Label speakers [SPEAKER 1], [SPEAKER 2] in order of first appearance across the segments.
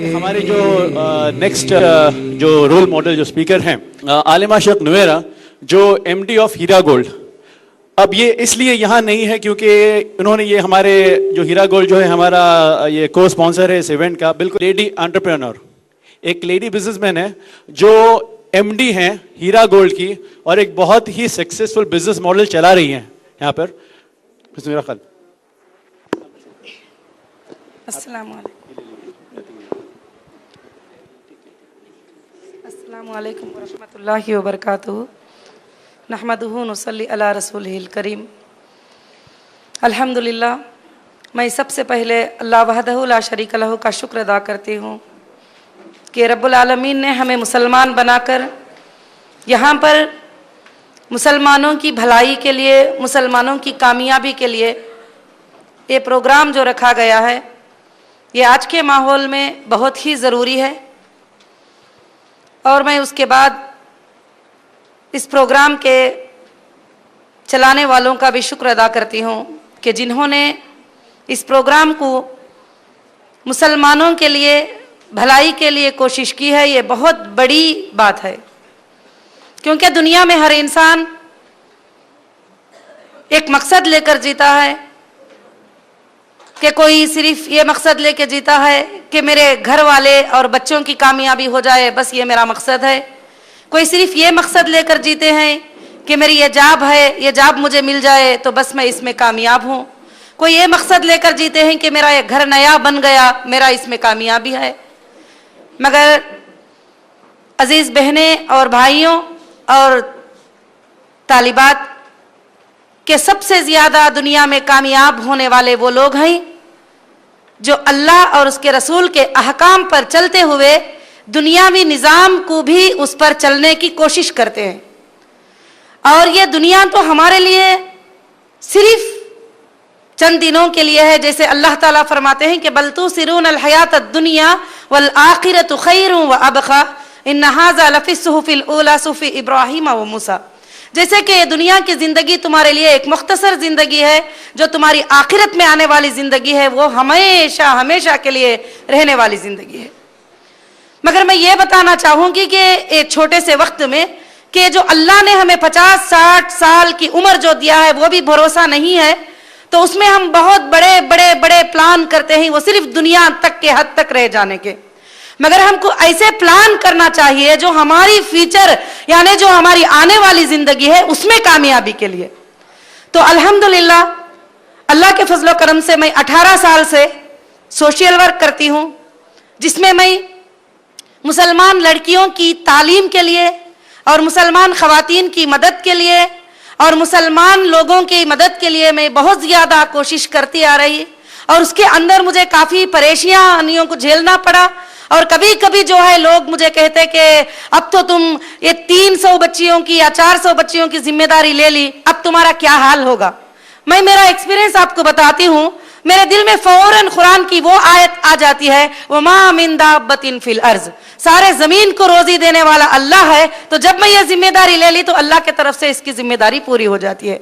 [SPEAKER 1] हमारे जो नेक्स्ट जो रोल मॉडल जो स्पीकर हैं आलिमा शेख नुवेरा जो एमडी ऑफ हीरा गोल्ड, अब ये इसलिए यहाँ नहीं है क्योंकि उन्होंने ये हमारे जो हीरा गोल्ड जो है हमारा ये को स्पॉन्सर है इस इवेंट का, बिल्कुल लेडी एंटरप्रेन्योर, एक लेडी बिजनेसमैन है जो एमडी हैं हीरा गोल्ड की और एक बहुत ही सक्सेसफुल बिजनेस मॉडल चला रही हैं यहाँ पर। बिस्मिल्लाह।
[SPEAKER 2] अस्सलामु अलैकुम व रहमतुल्लाहि व बरकातुहू। नहमदुहू नुसल्ली अला रसूलिहिल करीम। अल्हम्दुलिल्लाह, मैं सबसे पहले अल्लाह वहदहू ला शरीक लहू का शुक्र अदा करती हूँ कि रब्बुल आलमीन ने हमें मुसलमान बनाकर यहाँ पर मुसलमानों की भलाई के लिए, मुसलमानों की कामयाबी के लिए ये प्रोग्राम जो रखा गया है, ये आज के माहौल में बहुत ही ज़रूरी है। और मैं उसके बाद इस प्रोग्राम के चलाने वालों का भी शुक्र अदा करती हूँ कि जिन्होंने इस प्रोग्राम को मुसलमानों के लिए, भलाई के लिए कोशिश की है। ये बहुत बड़ी बात है क्योंकि दुनिया में हर इंसान एक मकसद लेकर जीता है कि कोई सिर्फ ये मकसद लेके जीता है कि मेरे घर वाले और बच्चों की कामयाबी हो जाए, बस ये मेरा मकसद है। कोई सिर्फ ये मकसद लेकर जीते हैं कि मेरी ये जॉब है, ये जॉब मुझे मिल जाए तो बस मैं इसमें कामयाब हूँ। कोई ये मकसद लेकर जीते हैं कि मेरा ये घर नया बन गया, मेरा इसमें कामयाबी है। मगर अजीज़ बहनें और भाइयों और तालिबात कि सबसे ज़्यादा दुनिया में कामयाब होने वाले वो लोग हैं जो अल्लाह और उसके रसूल के अहकाम पर चलते हुए दुनियावी निज़ाम को भी उस पर चलने की कोशिश करते हैं। और ये दुनिया तो हमारे लिए सिर्फ चंद दिनों के लिए है, जैसे अल्लाह ताला फरमाते हैं कि बल तुसिरून अल हयात दुनिया वल आखिरतु खैरुन व अबका इन्न हाज़ा लफ़ी सुहुफ़िल ऊला सुफ़ी इब्राहीम व मूसा। जैसे कि दुनिया की ज़िंदगी तुम्हारे लिए एक मुख्तसर ज़िंदगी है, जो तुम्हारी आखिरत में आने वाली ज़िंदगी है वो हमेशा हमेशा के लिए रहने वाली ज़िंदगी है। मगर मैं ये बताना चाहूँगी कि एक छोटे से वक्त में कि जो अल्लाह ने हमें 50-60 साल की उम्र जो दिया है वो भी भरोसा नहीं है, तो उसमें हम बहुत बड़े बड़े बड़े प्लान करते हैं, वो सिर्फ दुनिया तक के हद तक रह जाने के। मगर हमको ऐसे प्लान करना चाहिए जो हमारी फ्यूचर यानी जो हमारी आने वाली जिंदगी है उसमें कामयाबी के लिए। तो अल्हम्दुलिल्लाह, अल्लाह के फजलो करम से मैं 18 साल से सोशल वर्क करती हूँ, जिसमें मैं मुसलमान लड़कियों की तालीम के लिए और मुसलमान ख़वातीन की मदद के लिए और मुसलमान लोगों की मदद के लिए मैं बहुत ज़्यादा कोशिश करती आ रही। और उसके अंदर मुझे काफ़ी परेशानियों को झेलना पड़ा। और कभी कभी जो है लोग मुझे कहते कि अब तो तुम ये 300 बच्चियों की या 400 बच्चियों की जिम्मेदारी ले ली, अब तुम्हारा क्या हाल होगा। मैं मेरा एक्सपीरियंस आपको बताती हूँ। मेरे दिल में फौरन कुरान की वो आयत आ जाती है, वमा मिन दाब्बतिन फिल अर्ज़, सारे जमीन को रोजी देने वाला अल्लाह है। तो जब मैं ये जिम्मेदारी ले ली तो अल्लाह की तरफ से इसकी जिम्मेदारी पूरी हो जाती है।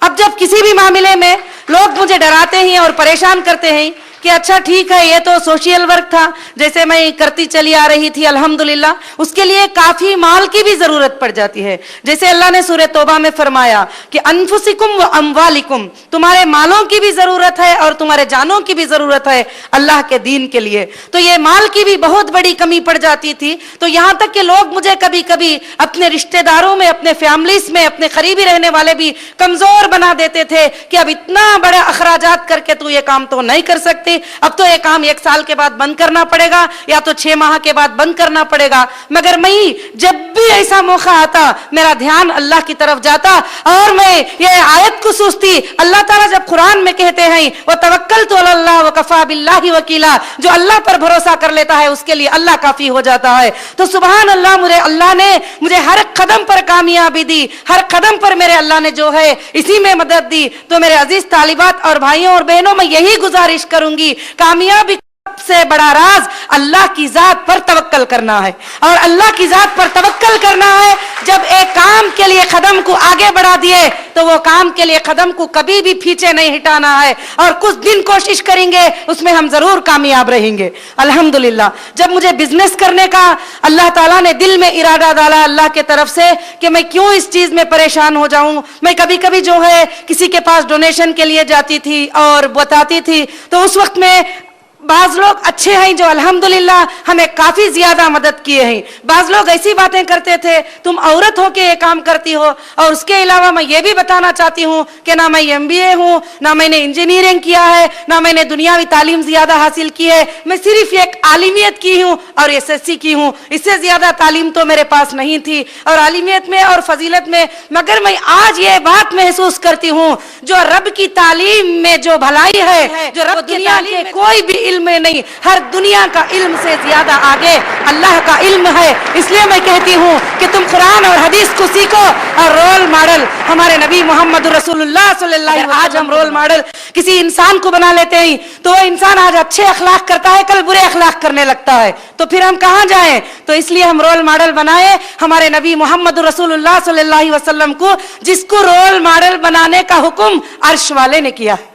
[SPEAKER 2] अब जब किसी भी मामले में लोग मुझे डराते हैं और परेशान करते हैं कि अच्छा ठीक है, ये तो सोशल वर्क था, जैसे मैं करती चली आ रही थी अल्हम्दुलिल्लाह, उसके लिए काफ़ी माल की भी ज़रूरत पड़ जाती है। जैसे अल्लाह ने सूरह तौबा में फरमाया कि अनफुसिकुम व अम्वालिकुम, तुम्हारे मालों की भी ज़रूरत है और तुम्हारे जानों की भी ज़रूरत है अल्लाह के दीन के लिए। तो ये माल की भी बहुत बड़ी कमी पड़ जाती थी। तो यहाँ तक कि लोग मुझे कभी कभी अपने रिश्तेदारों में, अपने फैमिलीज में, अपने करीबी रहने वाले भी कमज़ोर बना देते थे कि अब इतना बड़ा अखराजात करके तू ये काम तो नहीं कर सकती, अब तो ये काम 1 साल के बाद बंद करना पड़ेगा या तो 6 माह के बाद बंद करना पड़ेगा। मगर मैं जब भी ऐसा मौका आता मेरा ध्यान अल्लाह की तरफ जाता और मैं ये आयत को सोचती। अल्लाह ताला जब कुरान में कहते हैं वो तवक्कलतु अलल्लाह व कफा बिल्लाहि वकीला, जो अल्लाह पर भरोसा कर लेता है उसके लिए अल्लाह काफी हो जाता है। तो सुभान अल्लाह, मुझे अल्लाह ने मुझे हर कदम पर कामयाबी दी, हर कदम पर मेरे अल्लाह ने जो है इसी में मदद दी। तो मेरे अजीज तालिबात और भाइयों और बहनों, मैं यही गुजारिश करूंगी, कामयाबी सबसे बड़ा राज अल्लाह की जात पर तवक्कल करना है। और अल्लाह की जात पर तवक्कल करना है। जब एक काम के लिए कदम को आगे बढ़ा दिए तो वो काम के लिए कदम को कभी भी पीछे नहीं हटाना है, और कुछ दिन कोशिश करेंगे उसमें हम जरूर कामयाब रहेंगे। अल्हम्दुलिल्लाह, जब मुझे बिजनेस करने का अल्लाह ताला ने दिल में इरादा डाला अल्लाह के तरफ से कि मैं क्यों इस चीज में परेशान हो जाऊं, मैं कभी कभी जो है किसी के पास डोनेशन के लिए जाती थी और बताती थी, तो उस वक्त में बाज लोग अच्छे हैं जो अल्हम्दुलिल्लाह हमें काफी ज्यादा मदद किए हैं। बाज लोग ऐसी बातें करते थे, तुम औरत हो के ये काम करती हो, और उसके अलावा मैं ये भी बताना चाहती हूँ कि ना मैं MBA हूँ, ना मैंने इंजीनियरिंग किया है, ना मैंने दुनियावी तालीम ज्यादा हासिल की है, मैं सिर्फ एक आलिमियत की हूँ और SSC की हूँ, इससे ज्यादा तालीम तो मेरे पास नहीं थी और आलिमियत में और फजीलत में। मगर मैं आज ये बात महसूस करती हूँ जो रब की तालीम में जो भलाई है, जो रब की दुनिया के कोई भी इल्म में नहीं, हर दुनिया का इल्म से ज्यादा आगे अल्लाह का इल्म है। इसलिए मैं कहती हूँ कि तुम कुरान और हदीस को सीखो और रोल मॉडल हमारे नबी मोहम्मद रसूलुल्लाह सल्लल्लाहु अलैहि वसल्लम। आज हम रोल मॉडल किसी इंसान को बना लेते हैं तो वो इंसान आज अच्छे अखलाक करता है, कल बुरे अखलाक करने लगता है, तो फिर हम कहाँ जाएं? तो इसलिए हम रोल मॉडल बनाए हमारे नबी मोहम्मद रसूलुल्लाह सल्लल्लाहु अलैहि वसल्लम को, जिसको रोल मॉडल बनाने का हुक्म अर्श वाले ने किया है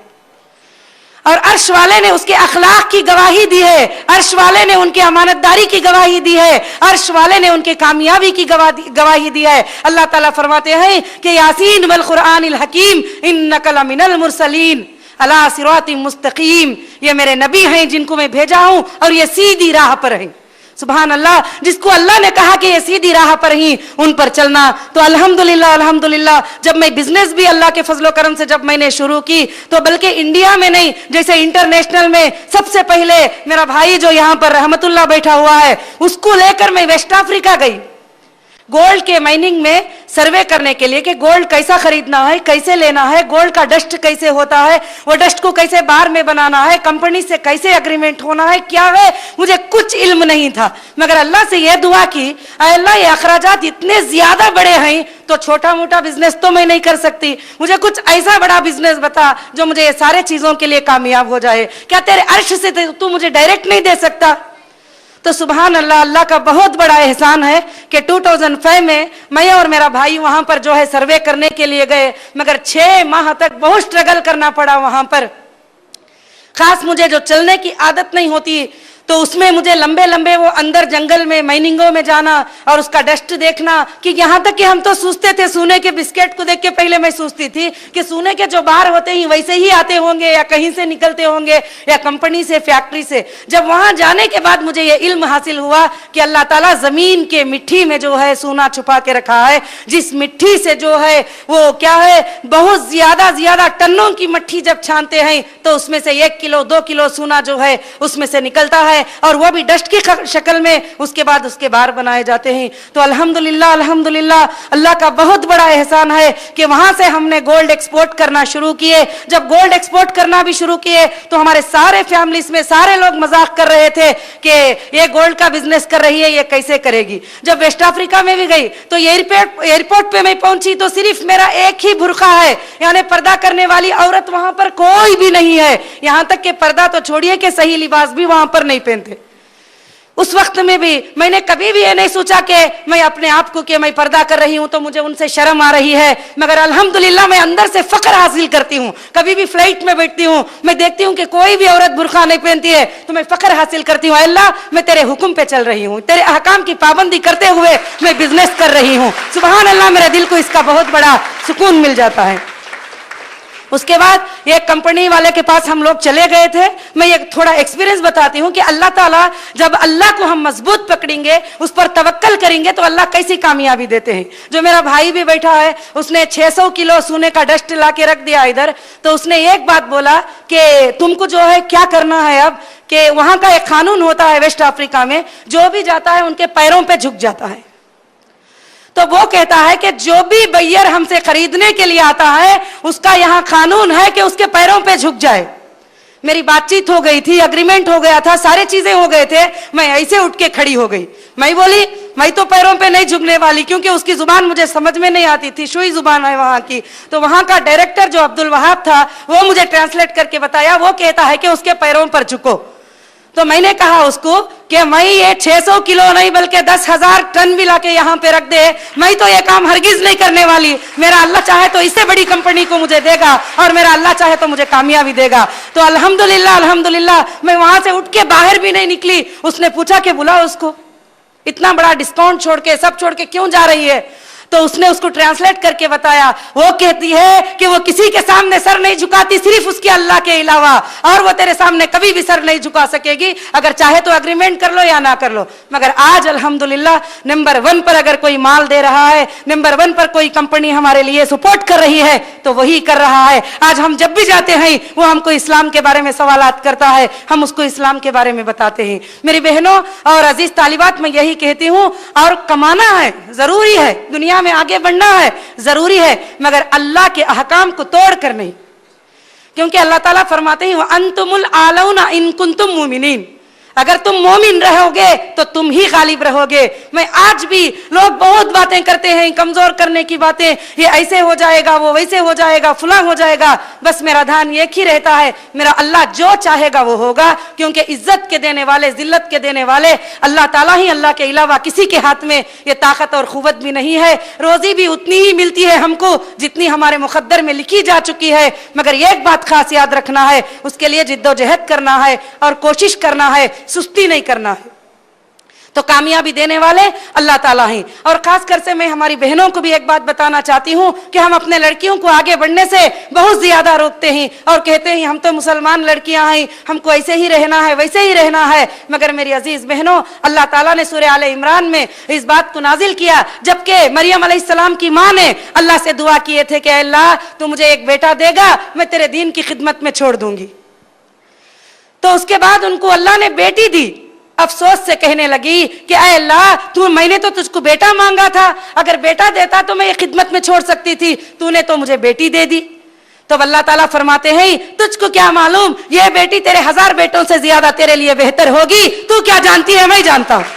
[SPEAKER 2] और अर्श वाले ने उसके अखलाक की गवाही दी है, अर्श वाले ने उनकी अमानतदारी की गवाही दी है, अर्श वाले ने उनके कामयाबी की गवाही दी है। अल्लाह ताला फरमाते हैं कि यासीन वल कुरानिल हकीम इन्नका लमिनल मुरसलीन अला सिरातिम मुस्तकीम, ये मेरे नबी हैं जिनको मैं भेजा हूं और ये सीधी राह पर हैं। सुभान अल्लाह, जिसको अल्लाह ने कहा कि ये सीधी राह पर ही उन पर चलना। तो अल्हम्दुलिल्लाह अल्हम्दुलिल्लाह, जब मैं बिजनेस भी अल्लाह के फजलो करम से जब मैंने शुरू की तो बल्कि इंडिया में नहीं, जैसे इंटरनेशनल में सबसे पहले मेरा भाई जो यहाँ पर रहमतुल्लाह बैठा हुआ है उसको लेकर मैं वेस्ट अफ्रीका गई गोल्ड के माइनिंग में सर्वे करने के लिए कि गोल्ड कैसा खरीदना है, कैसे लेना है, गोल्ड का डस्ट कैसे होता है, वो डस्ट को कैसे बार में बनाना है, कंपनी से कैसे एग्रीमेंट होना है, क्या है, मुझे कुछ इल्म नहीं था। मगर अल्लाह से यह दुआ की, अल्लाह ये अखराजात इतने ज्यादा बड़े हैं तो छोटा मोटा बिजनेस तो मैं नहीं कर सकती, मुझे कुछ ऐसा बड़ा बिजनेस बता जो मुझे ये सारे चीजों के लिए कामयाब हो जाए। क्या तेरे अर्श से तू मुझे डायरेक्ट नहीं दे सकता? तो सुभान अल्लाह, अल्लाह का बहुत बड़ा एहसान है कि 2005 में मैं और मेरा भाई वहां पर जो है सर्वे करने के लिए गए, मगर 6 माह तक बहुत स्ट्रगल करना पड़ा वहां पर। खास मुझे जो चलने की आदत नहीं होती तो उसमें मुझे लंबे लंबे वो अंदर जंगल में माइनिंगों में जाना और उसका डस्ट देखना, कि यहाँ तक कि हम तो सोचते थे सोने के बिस्किट को देख के पहले मैं सोचती थी कि सोने के जो बाहर होते हैं वैसे ही आते होंगे या कहीं से निकलते होंगे या कंपनी से, फैक्ट्री से। जब वहां जाने के बाद मुझे ये इल्म हासिल हुआ कि अल्लाह ताला जमीन के मिट्टी में जो है सोना छुपा के रखा है, जिस मिट्टी से जो है वो क्या है बहुत ज्यादा टनों की मट्टी जब छानते हैं तो उसमें से 1 किलो 2 किलो सोना जो है उसमें से निकलता है, और वो भी डस्ट की शक्ल में। उसके बाद उसके बार बनाए जाते हैं। तो अल्हम्दुलिल्लाह अल्हम्दुलिल्लाह, अल्लाह का बहुत बड़ा एहसान है कि वहां से हमने गोल्ड एक्सपोर्ट करना शुरू किए। जब गोल्ड एक्सपोर्ट करना भी शुरू किए तो हमारे सारे फैमिलीज में सारे लोग मजाक कर रहे थे कि ये गोल्ड का बिजनेस कर रही है, ये कैसे करेगी। जब वेस्ट अफ्रीका में भी गई तो एयरपोर्ट पे मैं पहुंची तो सिर्फ मेरा एक ही बुर्का है, यानी पर्दा करने वाली औरत वहां पर कोई भी नहीं है। यहां तक कि पर्दा तो छोड़िए कि सही लिबास भी वहां पर नहीं पहनते। उस वक्त में भी मैंने कभी भी ये नहीं सोचा कि मैं अपने आप को कि मैं पर्दा कर रही हूं तो मुझे उनसे शर्म आ रही है, मगर अल्हम्दुलिल्लाह मैं अंदर से फक्र हासिल करती हूं। कभी भी फ्लाइट में बैठती हूं, मैं देखती हूं कि कोई भी औरत बुर्का नहीं पहनती है तो मैं फक्र हासिल करती हूं, अल्लाह मैं तेरे हुक्म पे चल रही हूं, तेरे अहकाम की पाबंदी करते हुए मैं बिजनेस कर रही हूं। सुभान अल्लाह, मेरे दिल को इसका बहुत बड़ा सुकून मिल जाता है। उसके बाद एक कंपनी वाले के पास हम लोग चले गए थे। मैं एक थोड़ा एक्सपीरियंस बताती हूँ कि अल्लाह ताला जब अल्लाह को हम मजबूत पकड़ेंगे, उस पर तवक्कल करेंगे तो अल्लाह कैसी कामयाबी देते हैं। जो मेरा भाई भी बैठा है उसने 600 किलो सोने का डस्ट ला के रख दिया इधर, तो उसने एक बात बोला कि तुमको जो है क्या करना है अब, कि वहां का एक कानून होता है वेस्ट अफ्रीका में, जो भी जाता है उनके पैरों पे झुक जाता है। तो वो कहता है कि जो भी बैयर हमसे खरीदने के लिए आता है उसका यहाँ कानून है कि उसके पैरों पे झुक जाए। मेरी बातचीत हो गई थी, अग्रीमेंट हो गया था, सारे चीजें हो गए थे, मैं ऐसे उठ के खड़ी हो गई। मैं बोली मैं तो पैरों पे नहीं झुकने वाली, क्योंकि उसकी जुबान मुझे समझ में नहीं आती थी, शुई जुबान है वहां की। तो वहां का डायरेक्टर जो अब्दुल वहाब था वो मुझे ट्रांसलेट करके बताया, वो कहता है कि उसके पैरों पर झुको। تو میں نے کہا اس کو کہ میں یہ 600 کلو نہیں بلکہ 10,000 ٹن بھی لا کے یہاں پہ رکھ دے، میں تو یہ کام ہرگز نہیں کرنے والی، میرا اللہ چاہے تو اس سے بڑی کمپنی کو مجھے دے گا اور میرا اللہ چاہے تو مجھے کامیابی دے گا۔ تو الحمدللہ میں وہاں سے اٹھ کے باہر بھی نہیں نکلی۔ اس نے پوچھا کہ بلا اس کو، اتنا بڑا ڈسکاؤنٹ چھوڑ کے سب چھوڑ کے کیوں جا رہی ہے؟ تو اس نے اس کو ٹرانسلیٹ کر کے بتایا، وہ کہتی ہے کہ وہ کسی کے سامنے سر نہیں جھکاتی صرف اس کے اللہ کے علاوہ، اور وہ تیرے سامنے کبھی بھی سر نہیں جھکا سکے گی، اگر چاہے تو اگریمنٹ کر لو یا نہ کر لو۔ مگر آج الحمدللہ نمبر 1 پر اگر کوئی مال دے رہا ہے، نمبر 1 پر کوئی کمپنی ہمارے لیے سپورٹ کر رہی ہے تو وہی کر رہا ہے۔ آج ہم جب بھی جاتے ہیں وہ ہم کو اسلام کے بارے میں سوالات کرتا ہے، ہم اس کو اسلام کے بارے میں بتاتے ہیں۔ میری بہنوں اور عزیز طالبات، میں یہی کہتی ہوں، اور کمانا ہے ضروری ہے، دنیا میں آگے بڑھنا ہے ضروری ہے، مگر اللہ کے احکام کو توڑ کر نہیں، کیونکہ اللہ تعالیٰ فرماتے ہیں وَأَنْتُمُ الْأَعْلَوْنَ إِن كُنتُم مُؤْمِنِينَ، اگر تم مومن رہو گے تو تم ہی غالب رہو گے۔ میں آج بھی لوگ بہت باتیں کرتے ہیں، کمزور کرنے کی باتیں، یہ ایسے ہو جائے گا، وہ ویسے ہو جائے گا، فلاں ہو جائے گا، بس میرا دھیان ایک ہی رہتا ہے، میرا اللہ جو چاہے گا وہ ہوگا، کیونکہ عزت کے دینے والے، ذلت کے دینے والے اللہ تعالیٰ ہی، اللہ کے علاوہ کسی کے ہاتھ میں یہ طاقت اور قوت بھی نہیں ہے۔ روزی بھی اتنی ہی ملتی ہے ہم کو جتنی ہمارے مقدر میں لکھی جا چکی ہے، مگر ایک بات خاص یاد رکھنا ہے، اس کے لیے جد و جہد کرنا ہے اور کوشش کرنا ہے، سستی نہیں کرنا ہے۔ تو کامیابی دینے والے اللہ تعالیٰ ہیں۔ اور خاص کر سے میں ہماری بہنوں کو بھی ایک بات بتانا چاہتی ہوں کہ ہم اپنے لڑکیوں کو آگے بڑھنے سے بہت زیادہ روکتے ہیں اور کہتے ہیں ہم تو مسلمان لڑکیاں ہیں، ہم کو ایسے ہی رہنا ہے، ویسے ہی رہنا ہے۔ مگر میری عزیز بہنوں، اللہ تعالیٰ نے سورہ آل عمران میں اس بات کو نازل کیا جبکہ مریم علیہ السلام کی ماں نے اللہ سے دعا کیے تھے کہ اے اللہ تو مجھے ایک بیٹا دے گا، میں تیرے دین کی خدمت میں چھوڑ دوں گی۔ تو اس کے بعد ان کو اللہ نے بیٹی دی، افسوس سے کہنے لگی کہ اے اللہ میں نے تو تجھ کو بیٹا مانگا تھا، اگر بیٹا دیتا تو میں یہ خدمت میں چھوڑ سکتی تھی، تو نے تو مجھے بیٹی دے دی۔ تو اللہ تعالیٰ فرماتے ہیں تجھ کو کیا معلوم، یہ بیٹی تیرے 1000 بیٹوں سے زیادہ تیرے لیے بہتر ہوگی، تو کیا جانتی ہے، میں جانتا ہوں۔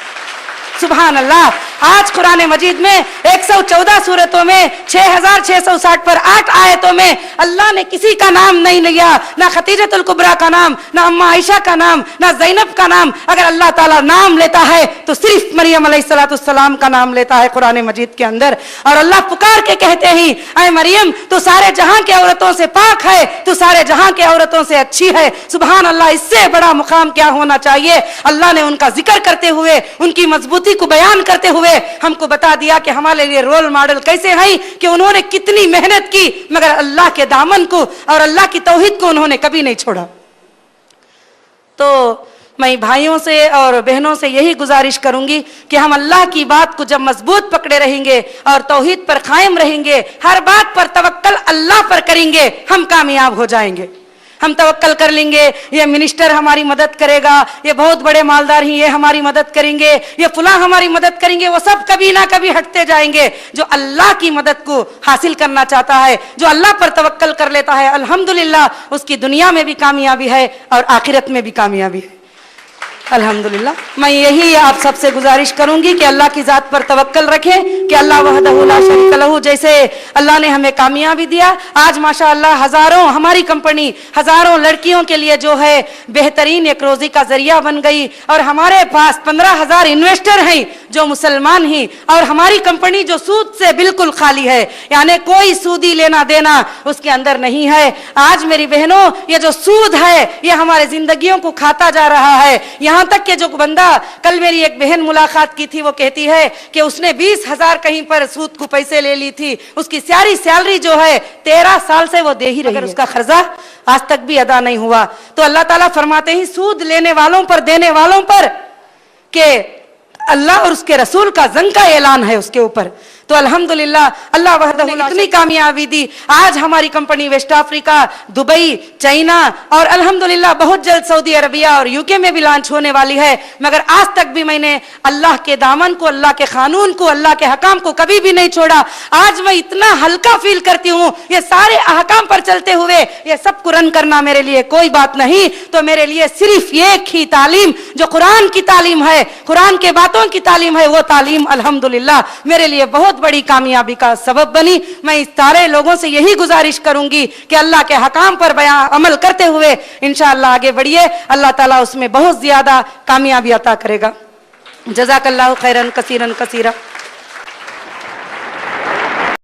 [SPEAKER 2] سبحان اللہ۔ آج قرآن مجید میں 114 سورتوں میں 6660 پر 8 آیتوں میں اللہ نے کسی کا نام نہیں لیا، نہ خدیجۃ الکبریٰ کا نام، نہ اماں عائشہ کا نام، نہ زینب کا نام۔ اگر اللہ تعالیٰ نام لیتا ہے تو صرف مریم علیہ السلام کا نام لیتا ہے قرآن مجید کے اندر، اور اللہ پکار کے کہتے ہیں اے مریم تو سارے جہاں کے عورتوں سے پاک ہے، تو سارے جہاں کے عورتوں سے اچھی ہے۔ سبحان اللہ، اس سے بڑا مقام کیا ہونا چاہیے۔ اللہ نے ان کا ذکر کرتے ہوئے، ان کی مضبوطی کو بیان کرتے ہوئے ہم کو بتا دیا کہ ہمارے لیے رول ماڈل کیسے ہیں، کہ انہوں نے کتنی محنت کی مگر اللہ کے دامن کو اور اللہ کی توحید کو انہوں نے کبھی نہیں چھوڑا۔ تو میں بھائیوں سے اور بہنوں سے یہی گزارش کروں گی کہ ہم اللہ کی بات کو جب مضبوط پکڑے رہیں گے اور توحید پر قائم رہیں گے، ہر بات پر توکل اللہ پر کریں گے، ہم کامیاب ہو جائیں گے۔ ہم توکل کر لیں گے یہ منسٹر ہماری مدد کرے گا، یہ بہت بڑے مالدار ہیں یہ ہماری مدد کریں گے، یہ فلاں ہماری مدد کریں گے، وہ سب کبھی نہ کبھی ہٹتے جائیں گے۔ جو اللہ کی مدد کو حاصل کرنا چاہتا ہے، جو اللہ پر توکل کر لیتا ہے، الحمدللہ اس کی دنیا میں بھی کامیابی ہے اور آخرت میں بھی کامیابی ہے۔ الحمدللہ میں یہی آپ سب سے گزارش کروں گی کہ اللہ کی ذات پر توکل رکھیں کہ اللہ وحدہ لا شریک لہ، جیسے اللہ نے ہمیں کامیابی دیا، آج ماشاءاللہ ہزاروں ہماری کمپنی ہزاروں لڑکیوں کے لیے جو ہے بہترین ایک روزی کا ذریعہ بن گئی، اور ہمارے پاس 15,000 انویسٹر ہیں جو مسلمان ہیں، اور ہماری کمپنی جو سود سے بالکل خالی ہے، یعنی کوئی سودی لینا دینا اس کے اندر نہیں ہے۔ آج میری بہنوں یہ جو سود ہے یہ ہمارے زندگیوں کو کھاتا جا رہا ہے، یہاں تک کہ جو بندہ، کل میری ایک بہن ملاقات کی تھی، وہ کہتی ہے کہ اس نے 20,000 کہیں پر سود کو پیسے لے لی تھی، اس کی ساری سیلری جو ہے 13 سال سے وہ دے ہی رہی ہے، اس کا قرضہ آج تک بھی ادا نہیں ہوا۔ تو اللہ تعالیٰ فرماتے ہیں سود لینے والوں پر، دینے والوں پر، کہ اللہ اور اس کے رسول کا زنگ کا اعلان ہے اس کے اوپر۔ تو الحمدللہ اللہ وحدہ نے اتنی کامیابی دی، آج ہماری کمپنی ویسٹ افریقہ، دبئی، چائنا اور الحمدللہ بہت جلد سعودی عربیہ اور UK میں بھی لانچ ہونے والی ہے، مگر آج تک بھی میں نے اللہ کے دامن کو، اللہ کے قانون کو، اللہ کے حکام کو کبھی بھی نہیں چھوڑا۔ آج میں اتنا ہلکا فیل کرتی ہوں، یہ سارے احکام پر چلتے ہوئے یہ سب کو رن کرنا میرے لیے کوئی بات نہیں، تو میرے لیے صرف ایک ہی تعلیم جو قرآن کی تعلیم ہے، قرآن کے باتوں کی تعلیم ہے، وہ تعلیم الحمدللہ میرے لیے بہت بہت بڑی کامیابی کا سبب بنی. میں اس سارے لوگوں سے یہی گزارش کروں گی کہ اللہ کے حکام پر عمل کرتے ہوئے انشاءاللہ آگے بڑھیے, اللہ تعالیٰ اس میں بہت زیادہ کامیابی عطا کرے گا. جزاک اللہ خیرن کثیرن کثیرا.